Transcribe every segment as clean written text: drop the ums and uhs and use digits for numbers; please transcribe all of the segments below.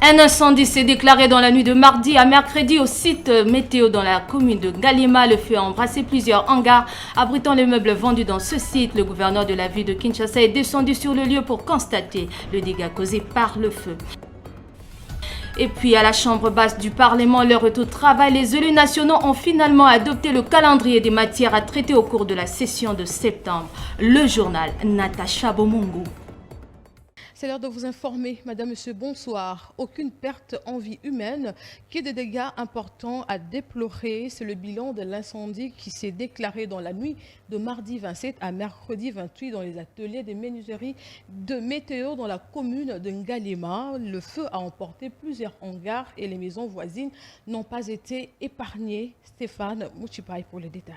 Un incendie s'est déclaré dans la nuit de mardi à mercredi au site météo dans la commune de Ngalema. Le feu a embrassé plusieurs hangars abritant les meubles vendus dans ce site. Le gouverneur de la ville de Kinshasa est descendu sur le lieu pour constater le dégât causé par le feu. Et puis à la Chambre basse du Parlement, leur retour au travail, les élus nationaux ont finalement adopté le calendrier des matières à traiter au cours de la session de septembre. Le journal Natacha Bomongo. C'est l'heure de vous informer, Madame, Monsieur, bonsoir. Aucune perte en vie humaine, que des dégâts importants à déplorer. C'est le bilan de l'incendie qui s'est déclaré dans la nuit de mardi 27 à mercredi 28 dans les ateliers des menuiseries de météo dans la commune de Ngalema. Le feu a emporté plusieurs hangars et les maisons voisines n'ont pas été épargnées. Stéphane Mouchipaï pour les détails.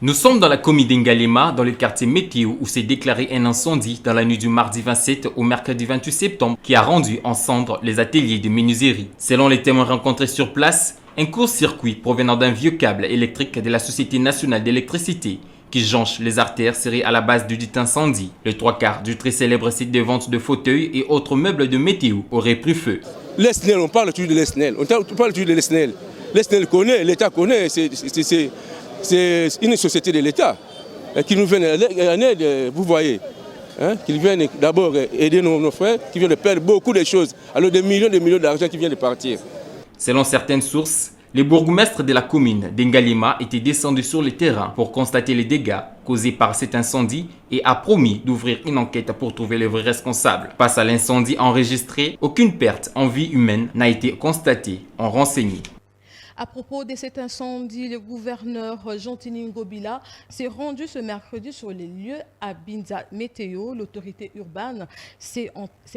Nous sommes dans la commune d'Ngalema, dans le quartier météo, où s'est déclaré un incendie dans la nuit du mardi 27 au mercredi 28 septembre qui a rendu en cendres les ateliers de menuiserie. Selon les témoins rencontrés sur place, un court-circuit provenant d'un vieux câble électrique de la Société nationale d'électricité qui jonche les artères serrées à la base du dit incendie. Le trois quarts du très célèbre site de vente de fauteuils et autres meubles de météo aurait pris feu. L'ESNEL, on parle toujours de l'ESNEL. On parle toujours de l'ESNEL. L'ESNEL connaît, l'État connaît, c'est une société de l'État qui nous vient en aide, vous voyez, qui viennent d'abord aider nos frères, qui viennent de perdre beaucoup de choses, alors des millions d'argent qui viennent de partir. Selon certaines sources, les bourgmestres de la commune d'Ngalema étaient descendus sur le terrain pour constater les dégâts causés par cet incendie et a promis d'ouvrir une enquête pour trouver les vrais responsables. Face à l'incendie enregistré, aucune perte en vie humaine n'a été constatée, ont renseigné. À propos de cet incendie, le gouverneur Jean-Tini Ngobila s'est rendu ce mercredi sur les lieux à Binza Météo. L'autorité urbaine s'est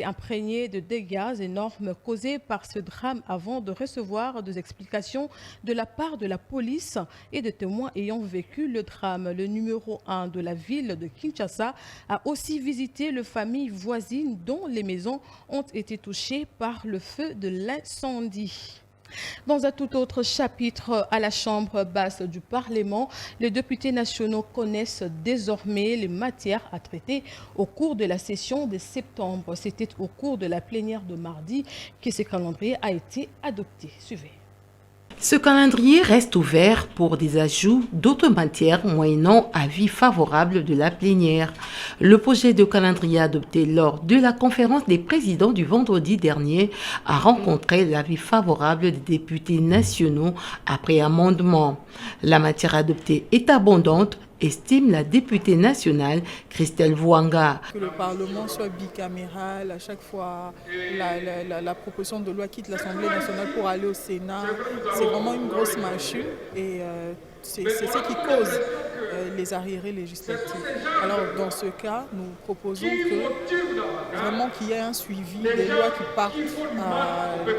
imprégnée de dégâts énormes causés par ce drame avant de recevoir des explications de la part de la police et de témoins ayant vécu le drame. Le numéro 1 de la ville de Kinshasa a aussi visité les familles voisines dont les maisons ont été touchées par le feu de l'incendie. Dans un tout autre chapitre, à la Chambre basse du Parlement, les députés nationaux connaissent désormais les matières à traiter au cours de la session de septembre. C'était au cours de la plénière de mardi que ce calendrier a été adopté. Suivez. Ce calendrier reste ouvert pour des ajouts d'autres matières moyennant avis favorable de la plénière. Le projet de calendrier adopté lors de la conférence des présidents du vendredi dernier a rencontré l'avis favorable des députés nationaux après amendement. La matière adoptée est abondante, estime la députée nationale Christelle Vouanga. Que le Parlement soit bicaméral, à chaque fois la proposition de loi quitte l'Assemblée nationale pour aller au Sénat, c'est vraiment une grosse machine et c'est ce qui cause les arriérés législatifs. Alors dans ce cas, nous proposons vraiment qu'il y ait un suivi des lois qui partent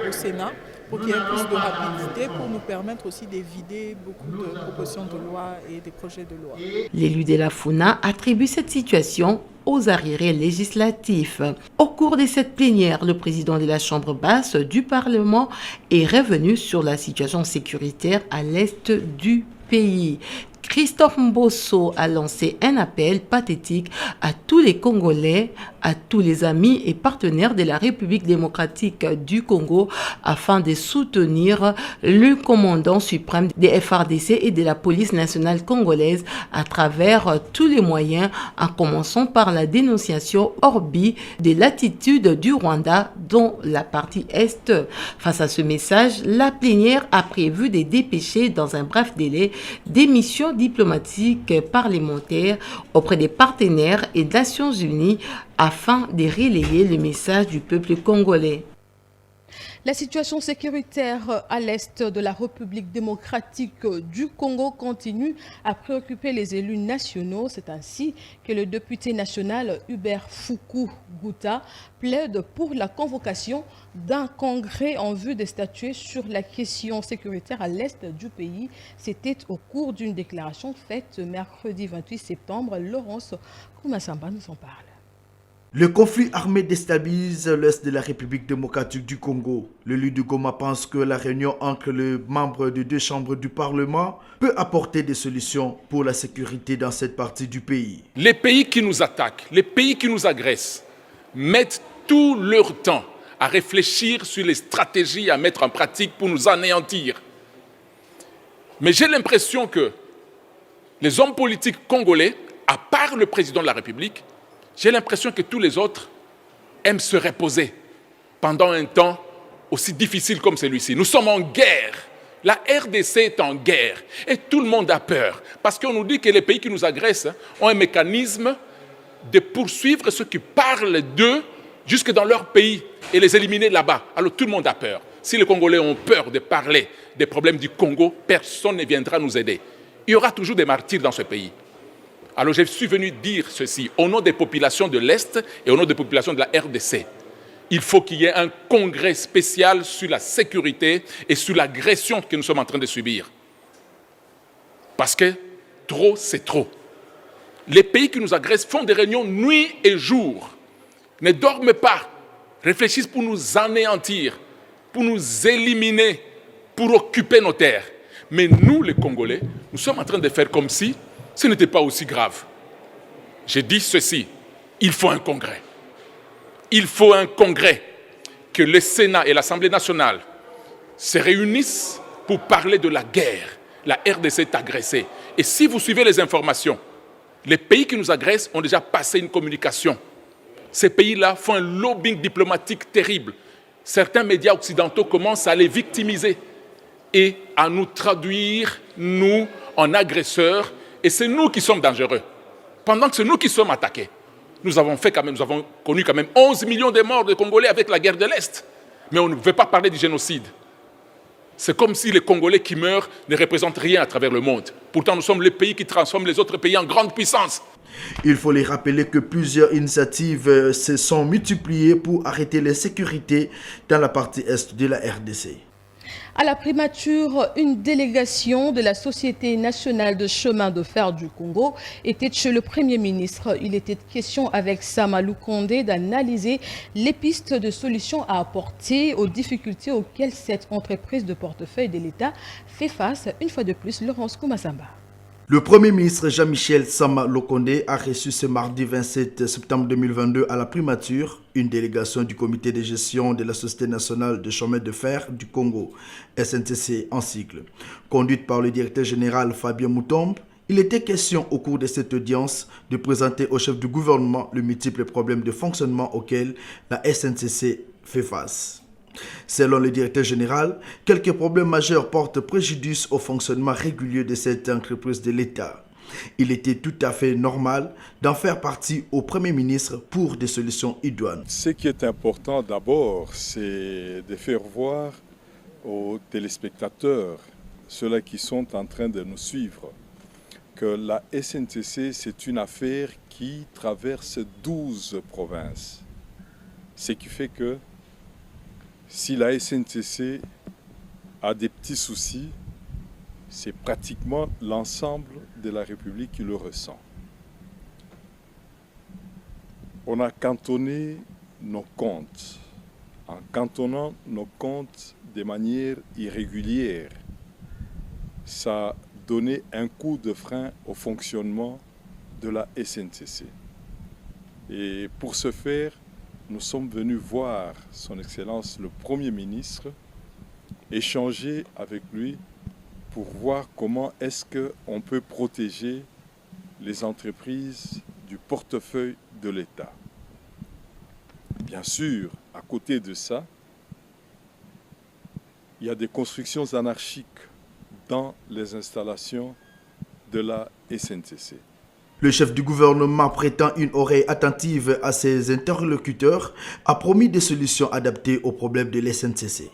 au Sénat pour qu'il y ait plus de rapidité, pour nous permettre aussi d'éviter beaucoup de propositions de loi et des projets de loi. L'élu de la FUNA attribue cette situation aux arriérés législatifs. Au cours de cette plénière, le président de la Chambre basse du Parlement est revenu sur la situation sécuritaire à l'est du pays. Christophe Mbosso a lancé un appel pathétique à tous les Congolais, à tous les amis et partenaires de la République démocratique du Congo afin de soutenir le commandant suprême des FARDC et de la police nationale congolaise à travers tous les moyens, en commençant par la dénonciation orbi de l'attitude du Rwanda dans la partie Est. Face à ce message, la plénière a prévu de dépêcher dans un bref délai des missions diplomatiques parlementaires auprès des partenaires et des Nations Unies afin de relayer le message du peuple congolais. La situation sécuritaire à l'est de la République démocratique du Congo continue à préoccuper les élus nationaux. C'est ainsi que le député national Hubert Foukou-Gouta plaide pour la convocation d'un congrès en vue de statuer sur la question sécuritaire à l'est du pays. C'était au cours d'une déclaration faite mercredi 28 septembre. Laurence Koumassamba nous en parle. Le conflit armé déstabilise l'est de la République démocratique du Congo. L'élu de Goma pense que la réunion entre les membres de deux chambres du Parlement peut apporter des solutions pour la sécurité dans cette partie du pays. Les pays qui nous attaquent, les pays qui nous agressent, mettent tout leur temps à réfléchir sur les stratégies à mettre en pratique pour nous anéantir. Mais j'ai l'impression que les hommes politiques congolais, à part le président de la République, j'ai l'impression que tous les autres aiment se reposer pendant un temps aussi difficile comme celui-ci. Nous sommes en guerre. La RDC est en guerre et tout le monde a peur parce qu'on nous dit que les pays qui nous agressent ont un mécanisme de poursuivre ceux qui parlent d'eux jusque dans leur pays et les éliminer là-bas. Alors tout le monde a peur. Si les Congolais ont peur de parler des problèmes du Congo, personne ne viendra nous aider. Il y aura toujours des martyrs dans ce pays. Alors je suis venu dire ceci au nom des populations de l'Est et au nom des populations de la RDC. Il faut qu'il y ait un congrès spécial sur la sécurité et sur l'agression que nous sommes en train de subir. Parce que trop, c'est trop. Les pays qui nous agressent font des réunions nuit et jour, ne dorment pas, réfléchissent pour nous anéantir, pour nous éliminer, pour occuper nos terres. Mais nous, les Congolais, nous sommes en train de faire comme si ce n'était pas aussi grave. J'ai dit ceci, il faut un congrès. Il faut un congrès, que le Sénat et l'Assemblée nationale se réunissent pour parler de la guerre. La RDC est agressée. Et si vous suivez les informations, les pays qui nous agressent ont déjà passé une communication. Ces pays-là font un lobbying diplomatique terrible. Certains médias occidentaux commencent à les victimiser et à nous traduire, nous, en agresseurs. Et c'est nous qui sommes dangereux, pendant que c'est nous qui sommes attaqués. Nous avons connu quand même 11 millions de morts de Congolais avec la guerre de l'Est. Mais on ne veut pas parler du génocide. C'est comme si les Congolais qui meurent ne représentent rien à travers le monde. Pourtant, nous sommes les pays qui transforment les autres pays en grande puissance. Il faut les rappeler que plusieurs initiatives se sont multipliées pour arrêter l'insécurité dans la partie est de la RDC. À la primature, une délégation de la Société nationale de chemin de fer du Congo était chez le Premier ministre. Il était question avec Sama Lukonde d'analyser les pistes de solutions à apporter aux difficultés auxquelles cette entreprise de portefeuille de l'État fait face. Une fois de plus, Laurence Koumassamba. Le Premier ministre Jean-Michel Sama Lukonde a reçu ce mardi 27 septembre 2022 à la primature une délégation du comité de gestion de la Société nationale de chemin de fer du Congo, SNCC en sigle. Conduite par le directeur général Fabien Moutombe, il était question au cours de cette audience de présenter au chef du gouvernement les multiples problèmes de fonctionnement auxquels la SNCC fait face. Selon le directeur général, quelques problèmes majeurs portent préjudice au fonctionnement régulier de cette entreprise de l'État. Il était tout à fait normal d'en faire partie au Premier ministre pour des solutions idoines. Ce qui est important d'abord, c'est de faire voir aux téléspectateurs, ceux-là qui sont en train de nous suivre, que la SNCC, c'est une affaire qui traverse 12 provinces. Ce qui fait que si la SNCC a des petits soucis, c'est pratiquement l'ensemble de la République qui le ressent. On a cantonné nos comptes. En cantonnant nos comptes de manière irrégulière, ça a donné un coup de frein au fonctionnement de la SNCC. Et pour ce faire, nous sommes venus voir son Excellence le Premier ministre, échanger avec lui pour voir comment est-ce qu'on peut protéger les entreprises du portefeuille de l'État. Bien sûr, à côté de ça, il y a des constructions anarchiques dans les installations de la SNCC. Le chef du gouvernement, prêtant une oreille attentive à ses interlocuteurs, a promis des solutions adaptées aux problèmes de l'SNCC.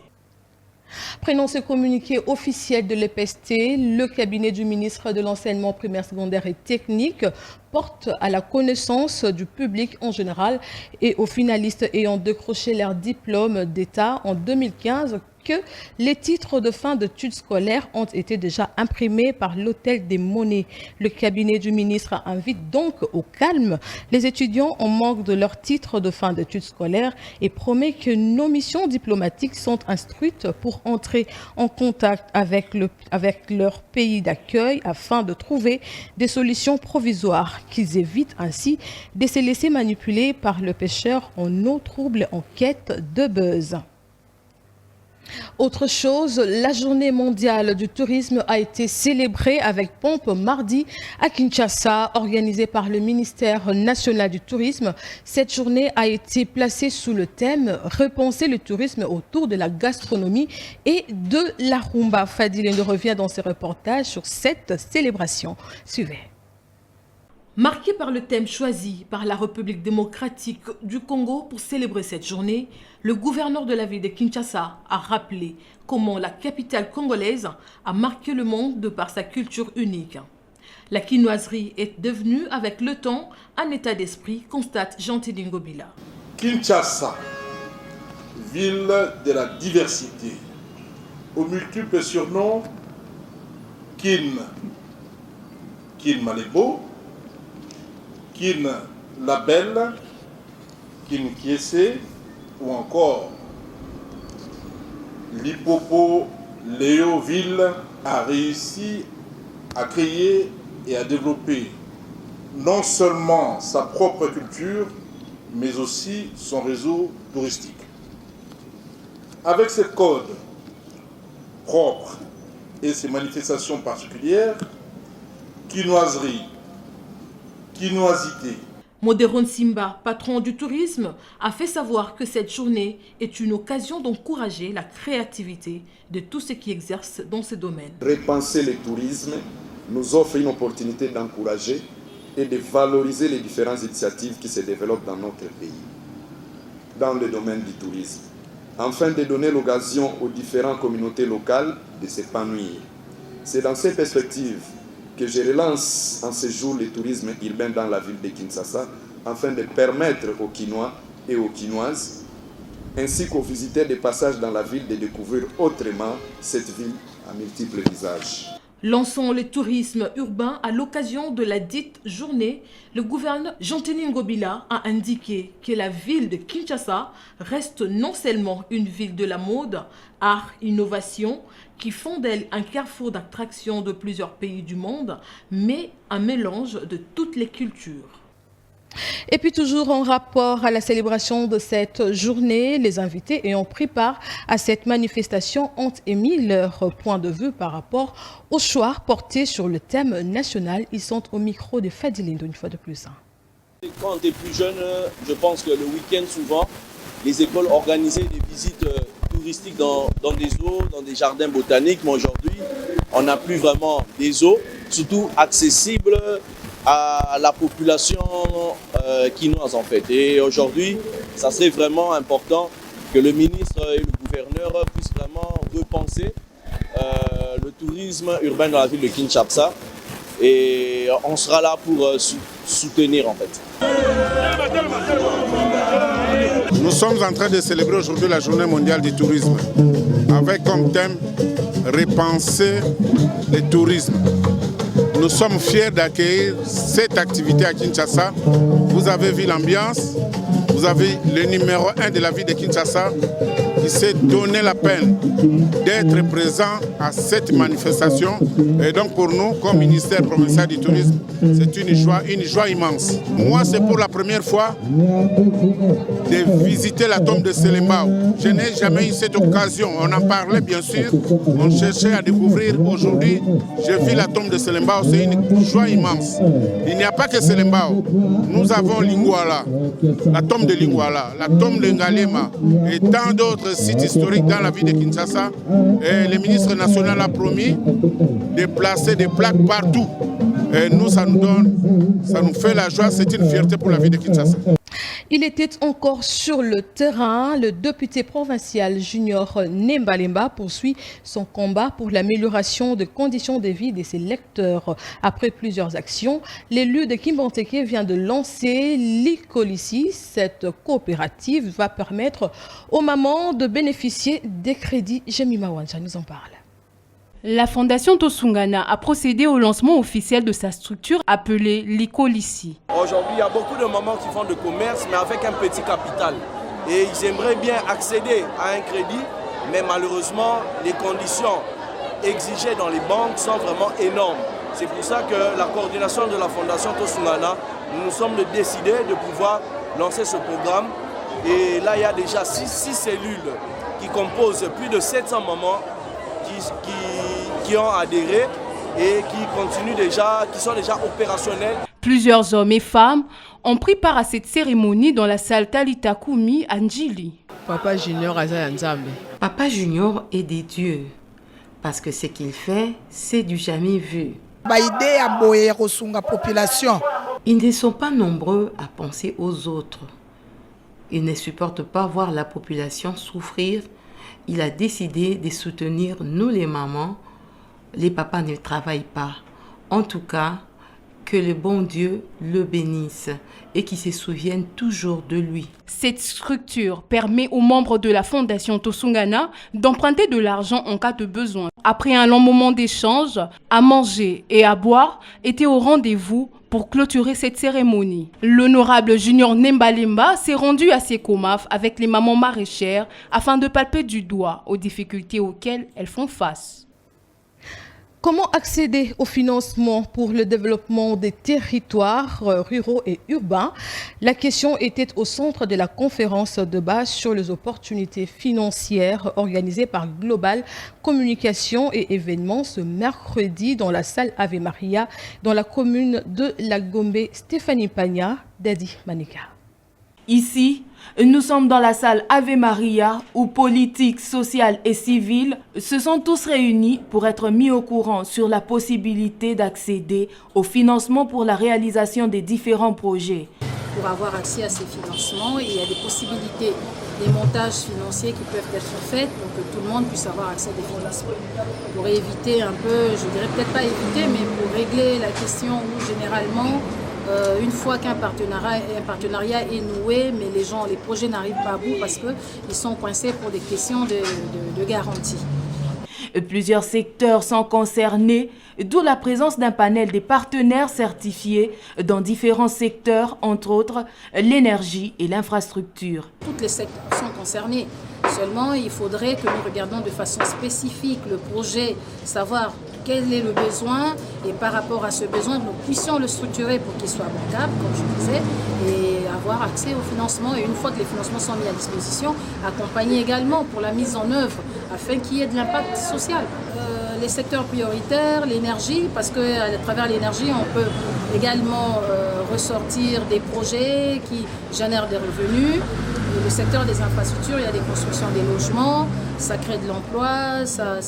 Prenons ce communiqué officiel de l'EPST. Le cabinet du ministre de l'Enseignement primaire, secondaire et technique porte à la connaissance du public en général et aux finalistes ayant décroché leur diplôme d'État en 2015 que les titres de fin d'études scolaires ont été déjà imprimés par l'Hôtel des Monnaies. Le cabinet du ministre invite donc au calme les étudiants en manque de leur titre de fin d'études scolaires et promet que nos missions diplomatiques sont instruites pour entrer en contact avec leur pays d'accueil afin de trouver des solutions provisoires, qu'ils évitent ainsi de se laisser manipuler par le pêcheur en eau trouble en quête de buzz. Autre chose, la journée mondiale du tourisme a été célébrée avec pompe mardi à Kinshasa, organisée par le ministère national du tourisme. Cette journée a été placée sous le thème « Repenser le tourisme autour de la gastronomie et de la rumba ». Fadilène revient dans ses reportages sur cette célébration. Suivez. Marqué par le thème choisi par la République démocratique du Congo pour célébrer cette journée, le gouverneur de la ville de Kinshasa a rappelé comment la capitale congolaise a marqué le monde de par sa culture unique. La quinoiserie est devenue avec le temps un état d'esprit, constate Jean-Teddy Ngobila. Kinshasa, ville de la diversité, aux multiples surnoms, Kin Malebo, Kin la Belle, Kin Kiese ou encore l'Hippopo Léoville a réussi à créer et à développer non seulement sa propre culture, mais aussi son réseau touristique. Avec ses codes propres et ses manifestations particulières, quinoiserie, quinoisité. Modéron Simba, patron du tourisme, a fait savoir que cette journée est une occasion d'encourager la créativité de tous ceux qui exercent dans ce domaine. Repenser le tourisme nous offre une opportunité d'encourager et de valoriser les différentes initiatives qui se développent dans notre pays, dans le domaine du tourisme, afin de donner l'occasion aux différentes communautés locales de s'épanouir. C'est dans ces perspectives que je relance en ce jour le tourisme urbain dans la ville de Kinshasa, afin de permettre aux Kinois et aux Kinoises, ainsi qu'aux visiteurs de passage dans la ville, de découvrir autrement cette ville à multiples visages. Lançant le tourisme urbain à l'occasion de la dite journée, le gouverneur Jean-Teddy Ngobila a indiqué que la ville de Kinshasa reste non seulement une ville de la mode, art, innovation, qui font d'elle un carrefour d'attraction de plusieurs pays du monde, mais un mélange de toutes les cultures. Et puis toujours en rapport à la célébration de cette journée, les invités ayant pris part à cette manifestation ont émis leur point de vue par rapport au choix porté sur le thème national. Ils sont au micro de Fadilindo une fois de plus. Quand on était plus jeune, je pense que le week-end souvent, les écoles organisaient des visites touristiques dans des zoos, dans des jardins botaniques. Mais aujourd'hui, on n'a plus vraiment des zoos, surtout accessibles à la population quinoise en fait. Et aujourd'hui, ça serait vraiment important que le ministre et le gouverneur puissent vraiment repenser le tourisme urbain dans la ville de Kinshasa. Et on sera là pour soutenir en fait. Nous sommes en train de célébrer aujourd'hui la journée mondiale du tourisme avec comme thème repenser le tourisme. Nous sommes fiers d'accueillir cette activité à Kinshasa. Vous avez vu l'ambiance, vous avez le numéro 1 de la ville de Kinshasa qui s'est donné la peine d'être présent à cette manifestation. Et donc pour nous, comme ministère provincial du tourisme, c'est une joie immense. Moi, c'est pour la première fois de visiter la tombe de Selembao. Je n'ai jamais eu cette occasion. On en parlait bien sûr, on cherchait à découvrir. Aujourd'hui, je vis la tombe de Selembao, c'est une joie immense. Il n'y a pas que Selembao. Nous avons Lingouala, la tombe de Lingouala, la tombe de Ngalema et tant d'autres sites historiques dans la ville de Kinshasa. Et le ministre national a promis de placer des plaques partout. Et nous, ça nous fait la joie, c'est une fierté pour la ville de Kinshasa. Il était encore sur le terrain. Le député provincial Junior Nembalemba poursuit son combat pour l'amélioration des conditions de vie de ses lecteurs. Après plusieurs actions, l'élu de Kimbanteke vient de lancer l'Icolici. Cette coopérative va permettre aux mamans de bénéficier des crédits. Jemima Wancha nous en parle. La Fondation Tosungana a procédé au lancement officiel de sa structure appelée l'Icolici. Aujourd'hui, il y a beaucoup de mamans qui font de commerce, mais avec un petit capital. Et ils aimeraient bien accéder à un crédit, mais malheureusement, les conditions exigées dans les banques sont vraiment énormes. C'est pour ça que la coordination de la Fondation Tosungana, nous sommes décidés de pouvoir lancer ce programme. Et là, il y a déjà 6 cellules qui composent plus de 700 mamans qui ont adhéré et qui sont déjà opérationnels. Plusieurs hommes et femmes ont pris part à cette cérémonie dans la salle Talita Kumi à Njili. Papa Junior Azayanzambe. Papa Junior est des dieux, parce que ce qu'il fait, c'est du jamais vu. Ils ne sont pas nombreux à penser aux autres. Ils ne supportent pas voir la population souffrir. Il a décidé de soutenir nous les mamans. Les papas ne travaillent pas. En tout cas, que le bon Dieu le bénisse et qu'il se souvienne toujours de lui. Cette structure permet aux membres de la Fondation Tosungana d'emprunter de l'argent en cas de besoin. Après un long moment d'échange, à manger et à boire étaient au rendez-vous pour clôturer cette cérémonie. L'honorable Junior Nembalemba s'est rendu à Sekomaf avec les mamans maraîchères afin de palper du doigt aux difficultés auxquelles elles font face. Comment accéder au financement pour le développement des territoires ruraux et urbains? La question était au centre de la conférence de base sur les opportunités financières organisée par Global Communication et Événements ce mercredi dans la salle Ave Maria dans la commune de La Gombe. Stéphanie Pagna, Dadi Manika. Ici, nous sommes dans la salle Ave Maria où politique, sociale et civile se sont tous réunis pour être mis au courant sur la possibilité d'accéder au financement pour la réalisation des différents projets. Pour avoir accès à ces financements, il y a des possibilités, des montages financiers qui peuvent être faits pour que tout le monde puisse avoir accès à des financements. Pour éviter un peu, je dirais peut-être pas éviter, mais pour régler la question où généralement, une fois qu'un partenariat est noué, mais les projets n'arrivent pas à bout parce qu'ils sont coincés pour des questions de garantie. Plusieurs secteurs sont concernés, d'où la présence d'un panel des partenaires certifiés dans différents secteurs, entre autres l'énergie et l'infrastructure. Tous les secteurs sont concernés. Seulement, il faudrait que nous regardions de façon spécifique le projet, savoir quel est le besoin et par rapport à ce besoin, nous puissions le structurer pour qu'il soit bancable, comme je disais, et avoir accès au financement. Et une fois que les financements sont mis à disposition, accompagner également pour la mise en œuvre afin qu'il y ait de l'impact social. Les secteurs prioritaires, l'énergie, parce qu'à travers l'énergie, on peut également ressortir des projets qui génèrent des revenus. Le secteur des infrastructures, il y a des constructions des logements, ça crée de l'emploi, ça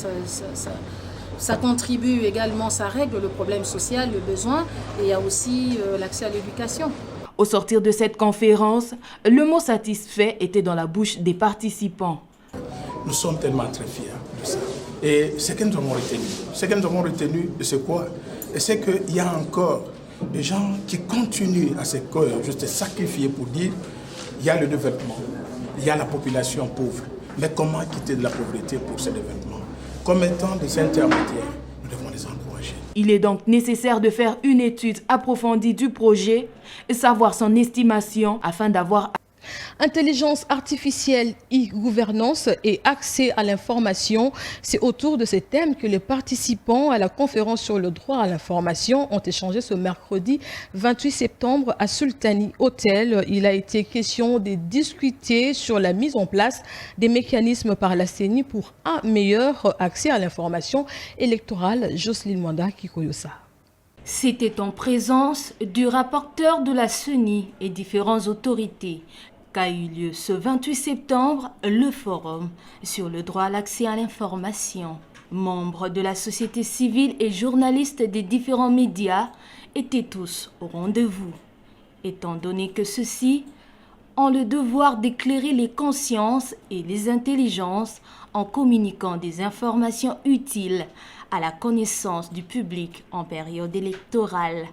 contribue également, ça règle le problème social, le besoin, et il y a aussi l'accès à l'éducation. Au sortir de cette conférence, le mot satisfait était dans la bouche des participants. Nous sommes tellement très fiers de ça. Et ce que nous avons retenu, c'est quoi? C'est qu'il y a encore des gens qui continuent à se sacrifier pour dire il y a le développement, il y a la population pauvre. Mais comment quitter de la pauvreté pour ce développement? Comme étant des intermédiaires, nous devons les encourager. Il est donc nécessaire de faire une étude approfondie du projet et savoir son estimation afin d'avoir Intelligence artificielle, e-gouvernance et accès à l'information, c'est autour de ces thèmes que les participants à la conférence sur le droit à l'information ont échangé ce mercredi 28 septembre à Sultani Hotel. Il a été question de discuter sur la mise en place des mécanismes par la CENI pour un meilleur accès à l'information électorale. Jocelyne Mwanda Kikoyosa. C'était en présence du rapporteur de la CENI et différentes autorités qu'a eu lieu ce 28 septembre le forum sur le droit à l'accès à l'information. Membres de la société civile et journalistes des différents médias étaient tous au rendez-vous, étant donné que ceux-ci ont le devoir d'éclairer les consciences et les intelligences en communiquant des informations utiles à la connaissance du public en période électorale.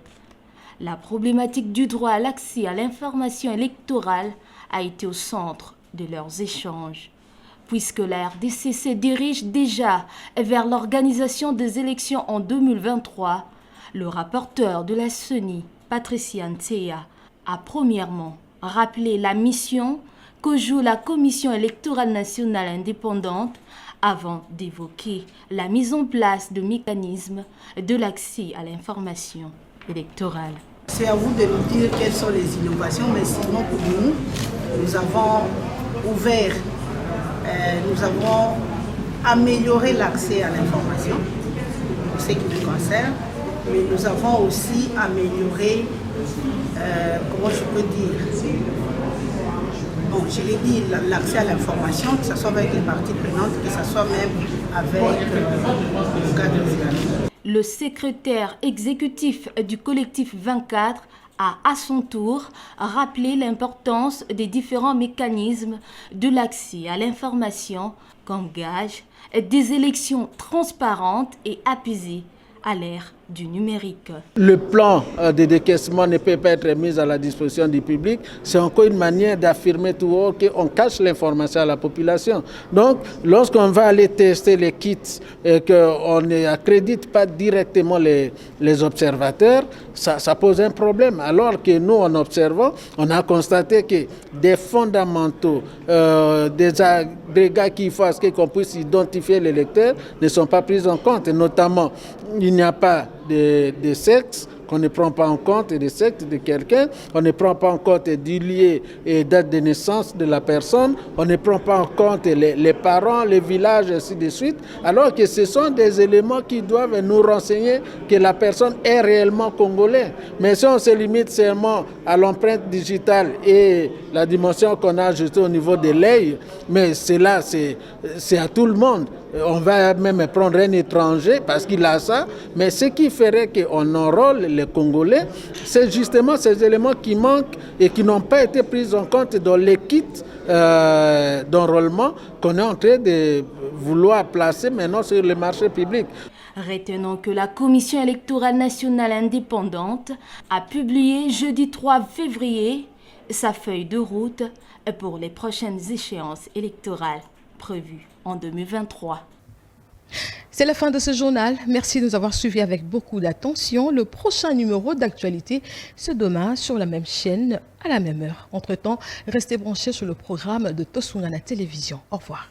La problématique du droit à l'accès à l'information électorale a été au centre de leurs échanges. Puisque la RDC se dirige déjà vers l'organisation des élections en 2023, le rapporteur de la CENI, Patricia Ntea, a premièrement rappelé la mission que joue la Commission électorale nationale indépendante avant d'évoquer la mise en place de mécanismes de l'accès à l'information électorale. C'est à vous de nous dire quelles sont les innovations, mais sinon pour nous, nous avons ouvert, nous avons amélioré l'accès à l'information, pour ce qui nous concerne, mais nous avons aussi amélioré, comment je peux dire, bon, je l'ai dit, l'accès à l'information, que ce soit avec les parties prenantes, que ce soit même avec le cadre de Le secrétaire exécutif du collectif 24 a à son tour rappelé l'importance des différents mécanismes de l'accès à l'information comme gage des élections transparentes et apaisées à l'ère du numérique. Le plan de décaissement ne peut pas être mis à la disposition du public. C'est encore une manière d'affirmer tout haut qu'on cache l'information à la population. Donc, lorsqu'on va aller tester les kits et qu'on n'accrédite pas directement les observateurs, ça pose un problème. Alors que nous, en observant, on a constaté que des fondamentaux, des agrégats qui fassent qu'on puisse identifier les lecteurs ne sont pas pris en compte. Et notamment, il n'y a pas de sexe qu'on ne prend pas en compte, et des sectes de quelqu'un, on ne prend pas en compte du lieu et date de naissance de la personne, on ne prend pas en compte les parents, les villages, ainsi de suite, alors que ce sont des éléments qui doivent nous renseigner que la personne est réellement congolaise. Mais si on se limite seulement à l'empreinte digitale et la dimension qu'on a ajoutée au niveau de l'œil, mais cela, c'est à tout le monde. On va même prendre un étranger parce qu'il a ça, mais ce qui ferait qu'on enrôle les Congolais, c'est justement ces éléments qui manquent et qui n'ont pas été pris en compte dans les kits d'enrôlement qu'on est en train de vouloir placer maintenant sur le marché public. Retenons que la Commission électorale nationale indépendante a publié jeudi 3 février sa feuille de route pour les prochaines échéances électorales prévues en 2023. C'est la fin de ce journal. Merci de nous avoir suivis avec beaucoup d'attention. Le prochain numéro d'actualité, c'est demain sur la même chaîne à la même heure. Entre-temps, restez branchés sur le programme de Tosungana Télévision. Au revoir.